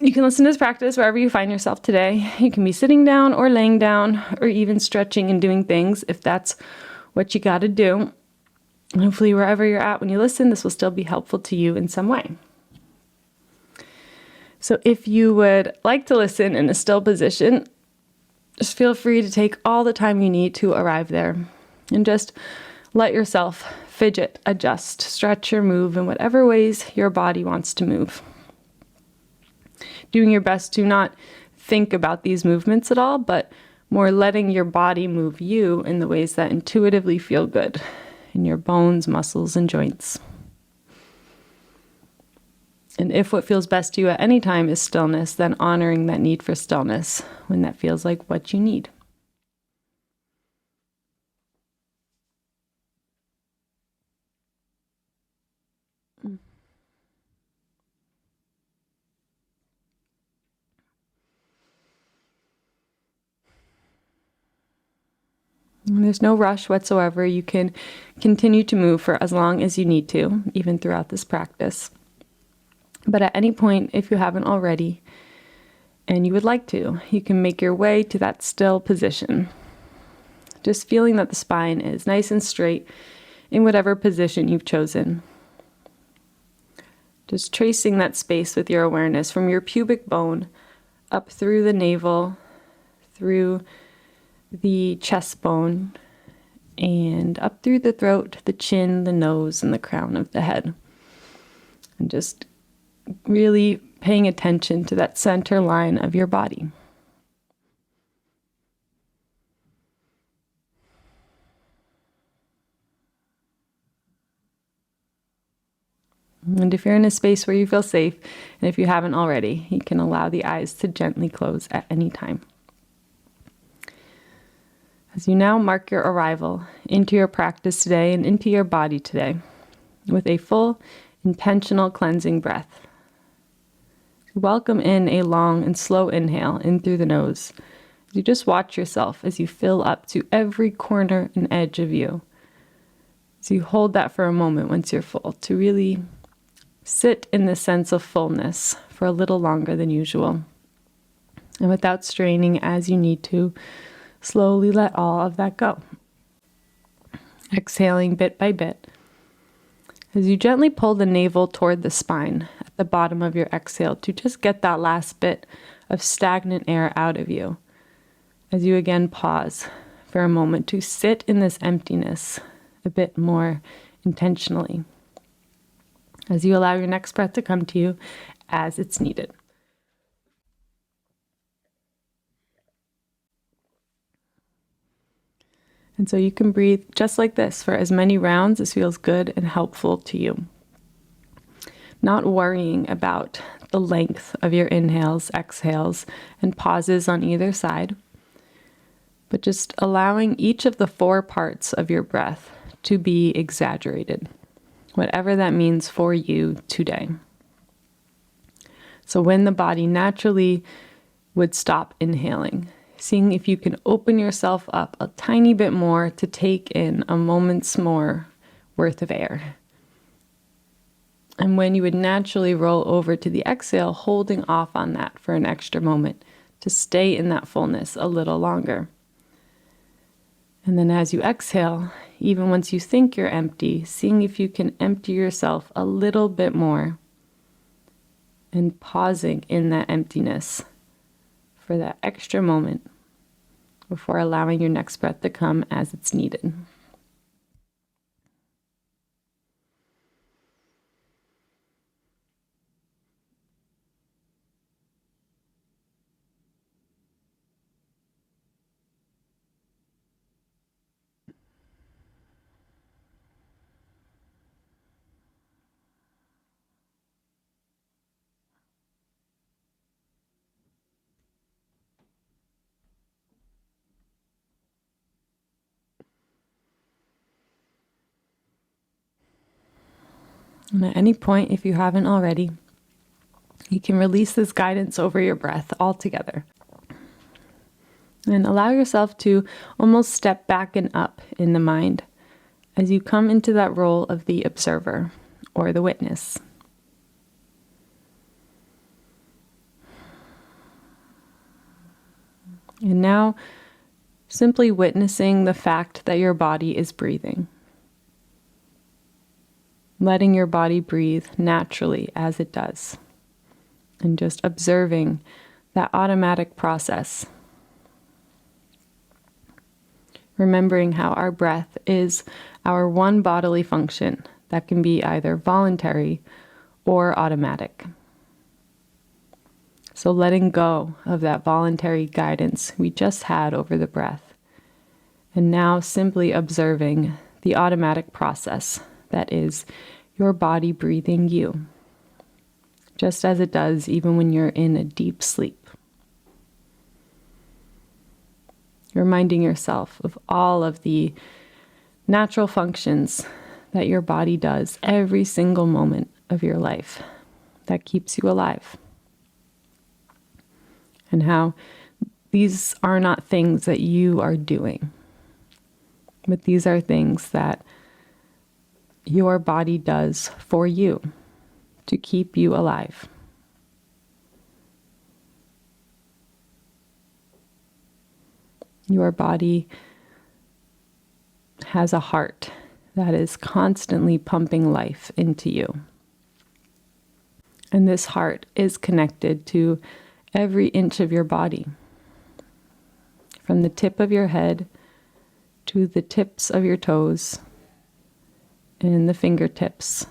You can listen to this practice wherever you find yourself today. You can be sitting down or laying down or even stretching and doing things if that's what you got to do. Hopefully, wherever you're at when you listen, this will still be helpful to you in some way. So if you would like to listen in a still position, just feel free to take all the time you need to arrive there and just let yourself fidget, adjust, stretch, or move in whatever ways your body wants to move. Doing your best to not think about these movements at all, but more letting your body move you in the ways that intuitively feel good in your bones, muscles, and joints. And if what feels best to you at any time is stillness, then honoring that need for stillness when that feels like what you need. And there's no rush whatsoever. You can continue to move for as long as you need to, even throughout this practice. But at any point, if you haven't already, and you would like to, you can make your way to that still position. Just feeling that the spine is nice and straight in whatever position you've chosen. Just tracing that space with your awareness from your pubic bone up through the navel, through the chest bone, and up through the throat, the chin, the nose, and the crown of the head. And just really paying attention to that center line of your body. And if you're in a space where you feel safe, and if you haven't already, you can allow the eyes to gently close at any time. As you now mark your arrival into your practice today and into your body today with a full, intentional cleansing breath. Welcome in a long and slow inhale in through the nose. You just watch yourself as you fill up to every corner and edge of you. So you hold that for a moment once you're full to really sit in the sense of fullness for a little longer than usual. And without straining as you need to, slowly let all of that go. Exhaling bit by bit. As you gently pull the navel toward the spine at the bottom of your exhale to just get that last bit of stagnant air out of you. As you again pause for a moment to sit in this emptiness a bit more intentionally. As you allow your next breath to come to you as it's needed. And so you can breathe just like this for as many rounds as feels good and helpful to you. Not worrying about the length of your inhales, exhales, and pauses on either side, but just allowing each of the 4 parts of your breath to be exaggerated, whatever that means for you today. So when the body naturally would stop inhaling, seeing if you can open yourself up a tiny bit more to take in a moment's more worth of air. And when you would naturally roll over to the exhale, holding off on that for an extra moment to stay in that fullness a little longer. And then as you exhale, even once you think you're empty, seeing if you can empty yourself a little bit more and pausing in that emptiness for that extra moment before allowing your next breath to come as it's needed. And at any point, if you haven't already, you can release this guidance over your breath altogether. And allow yourself to almost step back and up in the mind as you come into that role of the observer or the witness. And now, simply witnessing the fact that your body is breathing. Letting your body breathe naturally as it does. And just observing that automatic process. Remembering how our breath is our one bodily function that can be either voluntary or automatic. So letting go of that voluntary guidance we just had over the breath, and now simply observing the automatic process that is your body breathing you, just as it does even when you're in a deep sleep. Reminding yourself of all of the natural functions that your body does every single moment of your life that keeps you alive. And how these are not things that you are doing, but these are things that your body does for you to keep you alive. Your body has a heart that is constantly pumping life into you. And this heart is connected to every inch of your body, from the tip of your head to the tips of your toes and the fingertips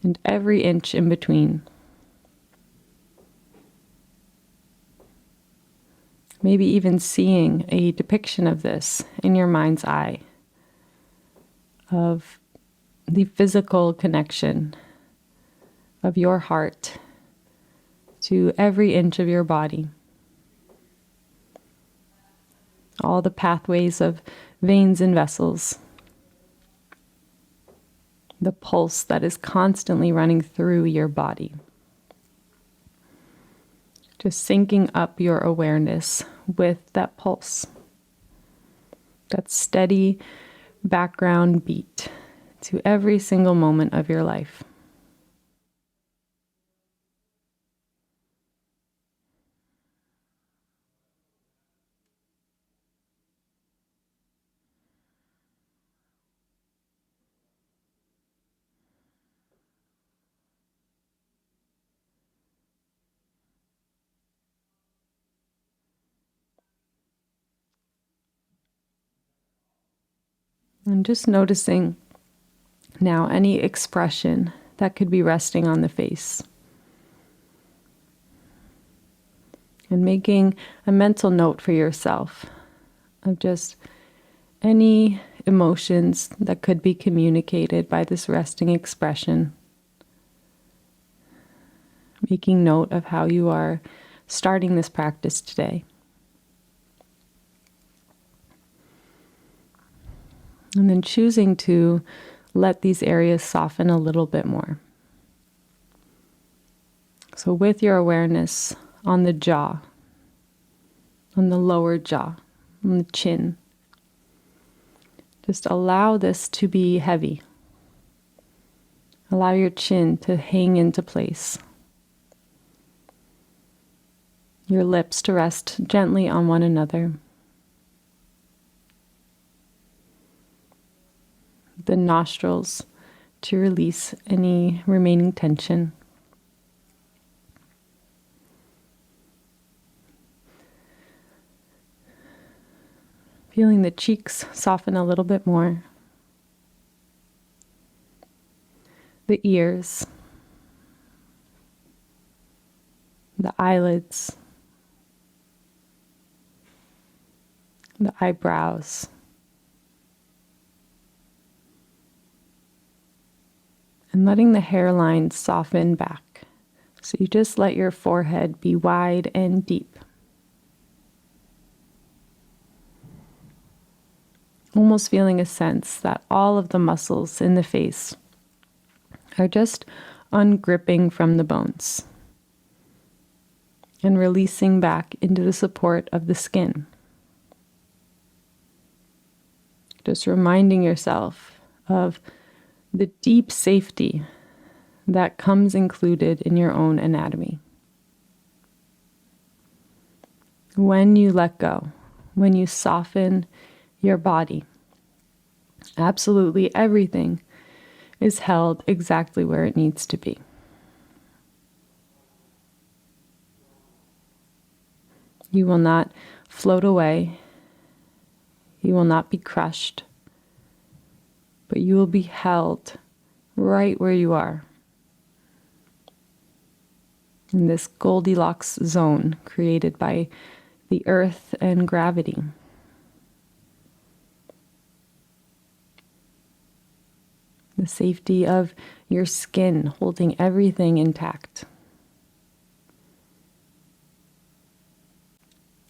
and every inch in between. Maybe even seeing a depiction of this in your mind's eye, of the physical connection of your heart to every inch of your body. All the pathways of veins and vessels. The pulse that is constantly running through your body. Just syncing up your awareness with that pulse. That steady background beat to every single moment of your life. And just noticing now any expression that could be resting on the face. And making a mental note for yourself of just any emotions that could be communicated by this resting expression. Making note of how you are starting this practice today. And then choosing to let these areas soften a little bit more. So with your awareness on the jaw, on the lower jaw, on the chin, just allow this to be heavy. Allow your chin to hang into place. Your lips to rest gently on one another. The nostrils to release any remaining tension. Feeling the cheeks soften a little bit more. The ears. The eyelids. The eyebrows. And letting the hairline soften back. So you just let your forehead be wide and deep. Almost feeling a sense that all of the muscles in the face are just ungripping from the bones and releasing back into the support of the skin. Just reminding yourself of the deep safety that comes included in your own anatomy. When you let go, when you soften your body, absolutely everything is held exactly where it needs to be. You will not float away. You will not be crushed, but you will be held right where you are, in this Goldilocks zone created by the earth and gravity. The safety of your skin holding everything intact.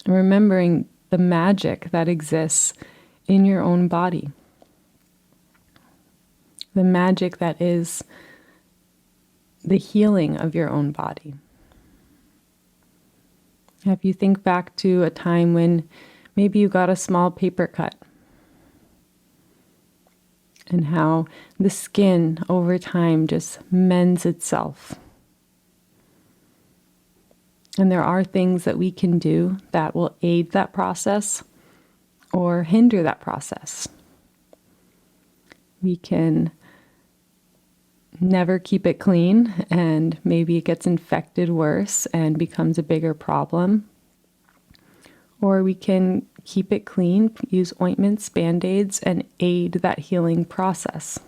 Remembering the magic that exists in your own body. The magic that is the healing of your own body. If you think back to a time when maybe you got a small paper cut, and how the skin over time just mends itself. And there are things that we can do that will aid that process or hinder that process. We can never keep it clean, and maybe it gets infected worse and becomes a bigger problem. Or we can keep it clean, use ointments, band-aids, and aid that healing process.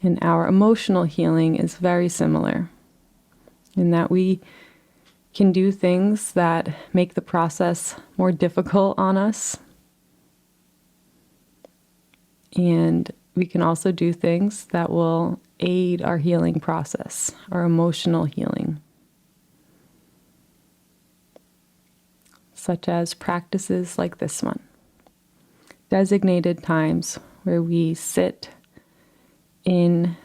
And our emotional healing is very similar in that we can do things that make the process more difficult on us. And we can also do things that will aid our healing process, our emotional healing. Such as practices like this one. Designated times where we sit in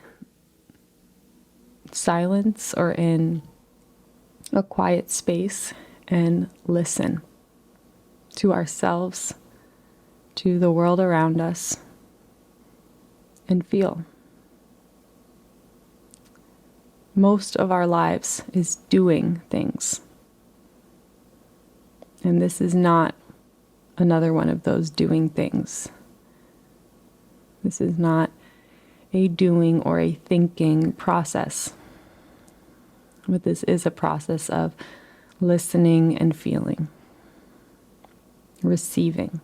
silence or in a quiet space and listen to ourselves, to the world around us, and feel. Most of our lives is doing things. And this is not another one of those doing things. This is not a doing or a thinking process. But this is a process of listening and feeling, receiving.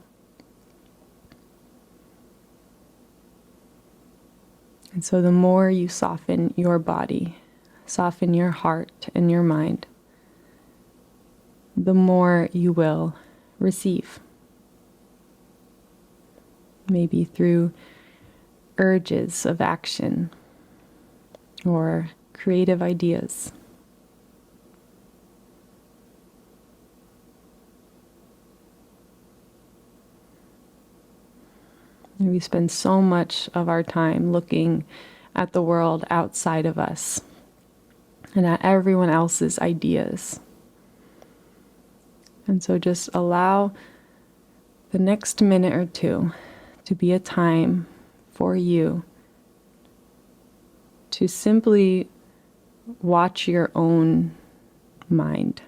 And so the more you soften your body, soften your heart and your mind, the more you will receive. Maybe through urges of action or creative ideas. And we spend so much of our time looking at the world outside of us and at everyone else's ideas. And so just allow the next minute or two to be a time for you to simply watch your own mind,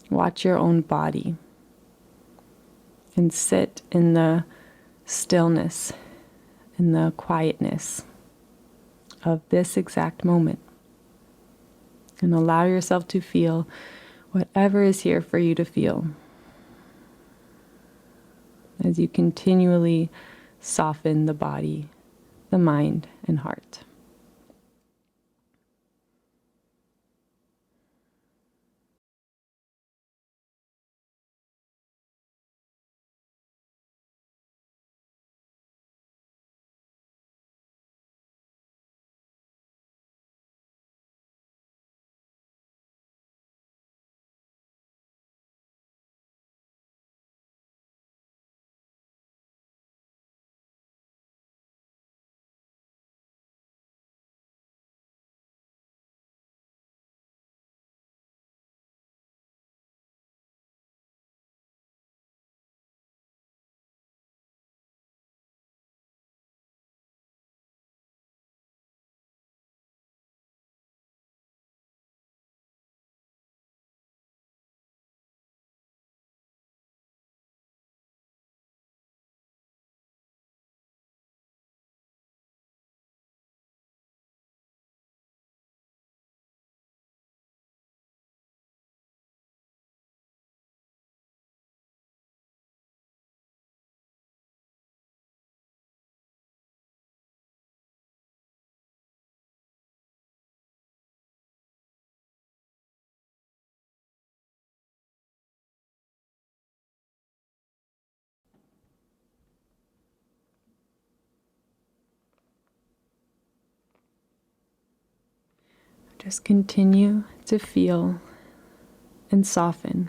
watch your own body, and sit in the stillness, in the quietness of this exact moment. And allow yourself to feel whatever is here for you to feel as you continually soften the body, the mind, and heart. Just continue to feel and soften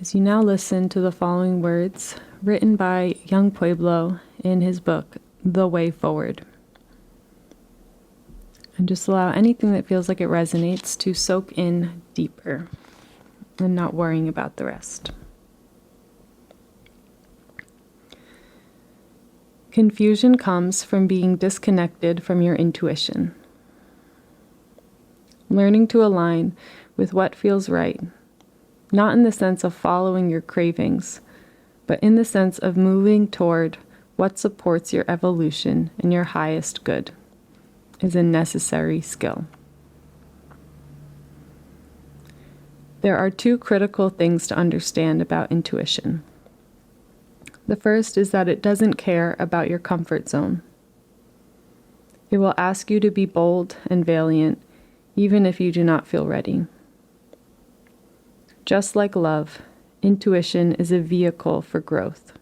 as you now listen to the following words written by young Pueblo in his book, The Way Forward. And just allow anything that feels like it resonates to soak in deeper and not worrying about the rest. Confusion comes from being disconnected from your intuition. Learning to align with what feels right, not in the sense of following your cravings, but in the sense of moving toward what supports your evolution and your highest good, is a necessary skill. There are two critical things to understand about intuition. The first is that it doesn't care about your comfort zone. It will ask you to be bold and valiant, even if you do not feel ready. Just like love, intuition is a vehicle for growth.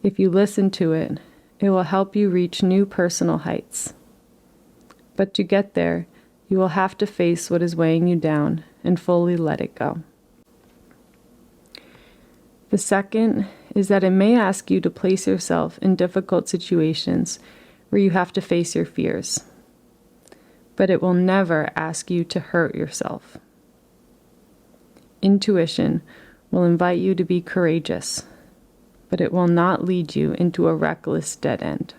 If you listen to it, it will help you reach new personal heights. But to get there, you will have to face what is weighing you down and fully let it go. The second is that it may ask you to place yourself in difficult situations where you have to face your fears. But it will never ask you to hurt yourself. Intuition will invite you to be courageous, but it will not lead you into a reckless dead end.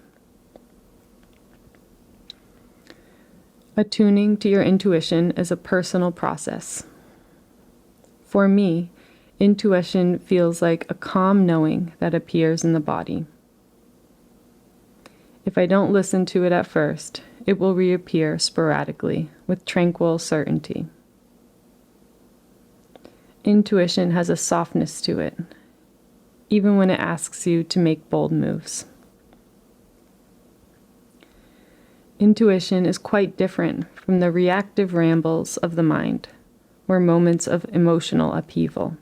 Attuning to your intuition is a personal process. For me, intuition feels like a calm knowing that appears in the body. If I don't listen to it at first, it will reappear sporadically with tranquil certainty. Intuition has a softness to it, even when it asks you to make bold moves. Intuition is quite different from the reactive rambles of the mind, or moments of emotional upheaval.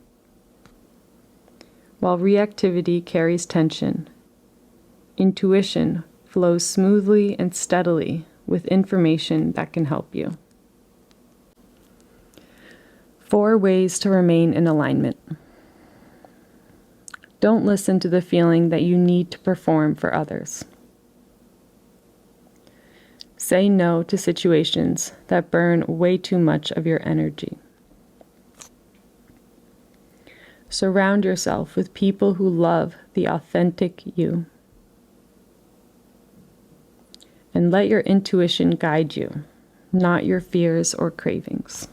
While reactivity carries tension, intuition flows smoothly and steadily with information that can help you. 4 ways to remain in alignment. Don't listen to the feeling that you need to perform for others. Say no to situations that burn way too much of your energy. Surround yourself with people who love the authentic you. And let your intuition guide you, not your fears or cravings.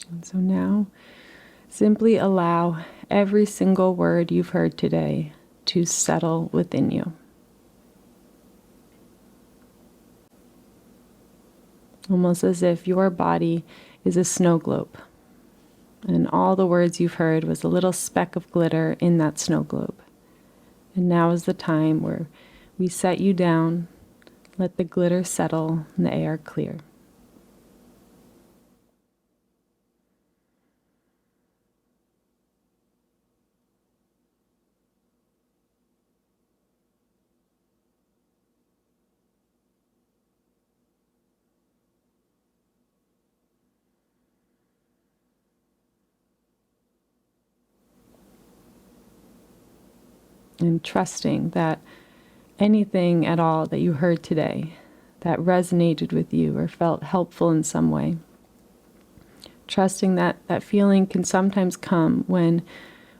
And so now, simply allow every single word you've heard today to settle within you. Almost as if your body is a snow globe, and all the words you've heard was a little speck of glitter in that snow globe. And now is the time where we set you down, let the glitter settle, and the air clear. And trusting that anything at all that you heard today that resonated with you or felt helpful in some way, trusting that that feeling can sometimes come when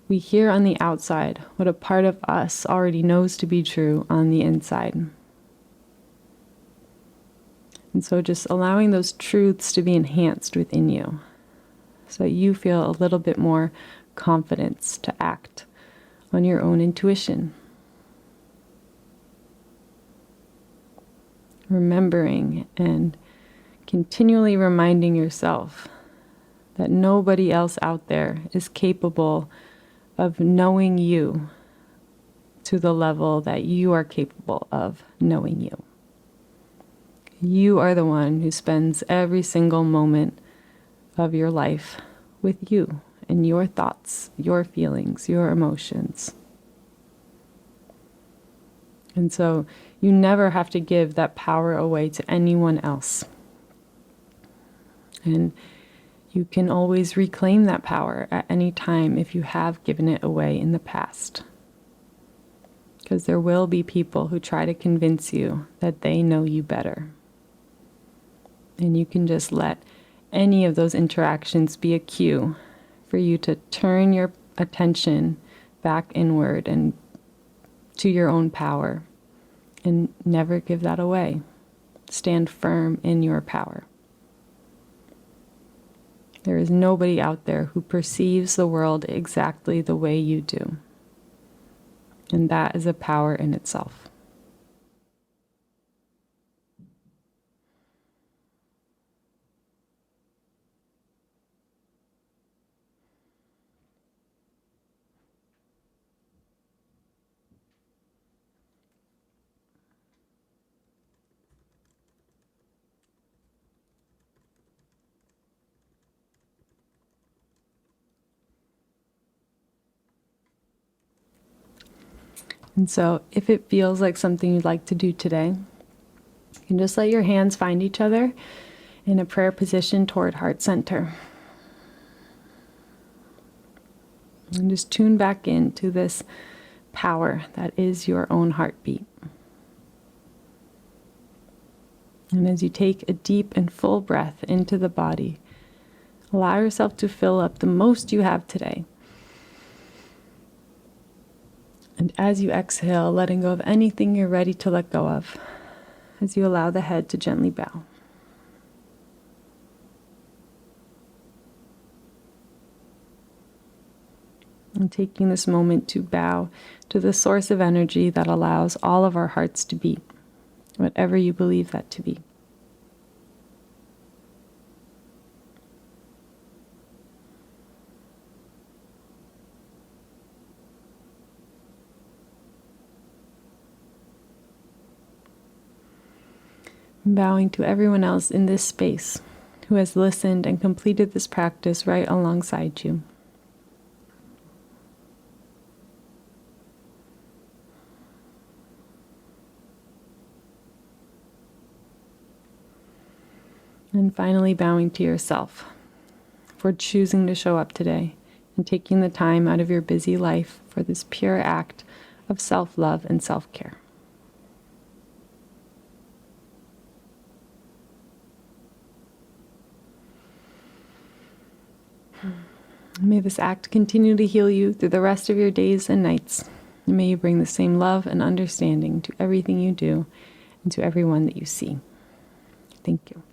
we hear on the outside what a part of us already knows to be true on the inside. And so just allowing those truths to be enhanced within you so that you feel a little bit more confidence to act on your own intuition. Remembering and continually reminding yourself that nobody else out there is capable of knowing you to the level that you are capable of knowing you. You are the one who spends every single moment of your life with you and your thoughts, your feelings, your emotions. And so you never have to give that power away to anyone else. And you can always reclaim that power at any time if you have given it away in the past. Because there will be people who try to convince you that they know you better. And you can just let any of those interactions be a cue for you to turn your attention back inward and to your own power, and never give that away. Stand firm in your power. There is nobody out there who perceives the world exactly the way you do. And that is a power in itself. And so if it feels like something you'd like to do today, you can just let your hands find each other in a prayer position toward heart center. And just tune back into this power that is your own heartbeat. And as you take a deep and full breath into the body, allow yourself to fill up the most you have today. And as you exhale, letting go of anything you're ready to let go of, as you allow the head to gently bow. And taking this moment to bow to the source of energy that allows all of our hearts to beat, whatever you believe that to be. Bowing to everyone else in this space who has listened and completed this practice right alongside you. And finally bowing to yourself for choosing to show up today and taking the time out of your busy life for this pure act of self-love and self-care. May this act continue to heal you through the rest of your days and nights. And may you bring the same love and understanding to everything you do and to everyone that you see. Thank you.